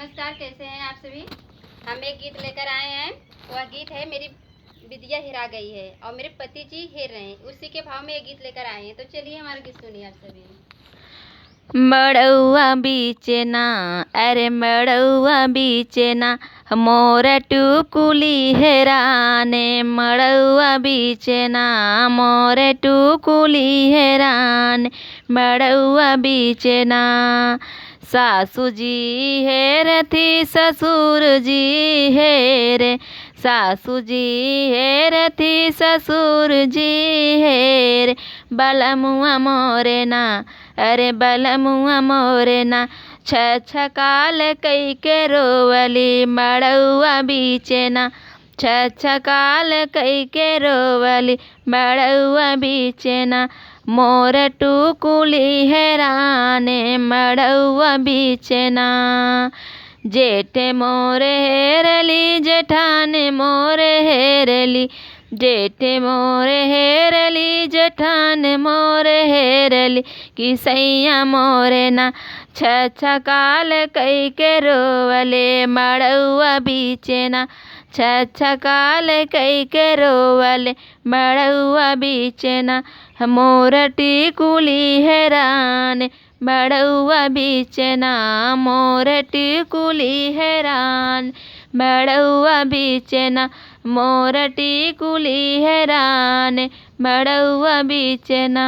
नमस्कार, कैसे हैं आप सभी। हम एक गीत लेकर आए हैं। वह गीत है मेरी विद्या हेरा गई है और मेरे पति जी हेर रहे हैं, उसी के भाव में ये गीत लेकर आए हैं। तो चलिए हमारा गीत सुनिए आप सभी। मड़ौआ बीचना, अरे मड़ौआ बीचना, मोर टुकुली हेराने। मड़ौआ बीचना, मोर टुकुली हेराने। मड़ौआ बीचना, सासू जी हेरथी ससुर जी हेरे। सासू जी हेरथी ससुर जी हेरे। बलमुआ मोरे ना, अरे बलमुआ मोरे ना, छछकाल कई के रोवली। मड़ौआ बीचना, छछकाल कई के रोवली। मड़ौआ बीचना, मोर टुकुली हेराने। मड़ौआ बीचना, जेठ मोरे हेरली, जेठाने मोरे हेरली। जेठ मोरे हेरली, जेठान मोरे हेरली। कि सैया मोरे ना, छछकाल कई के रोवले। मड़ौआ बीचना, छछकाल कई के रोवले। मड़ौआ बीचना, मोर टिकुली हेराने। मड़ौआ बीचना, मोर टिकुली हेराने। मड़ौआ बीचना, मोर टिकुली हेराने। मड़ौआ बीचना।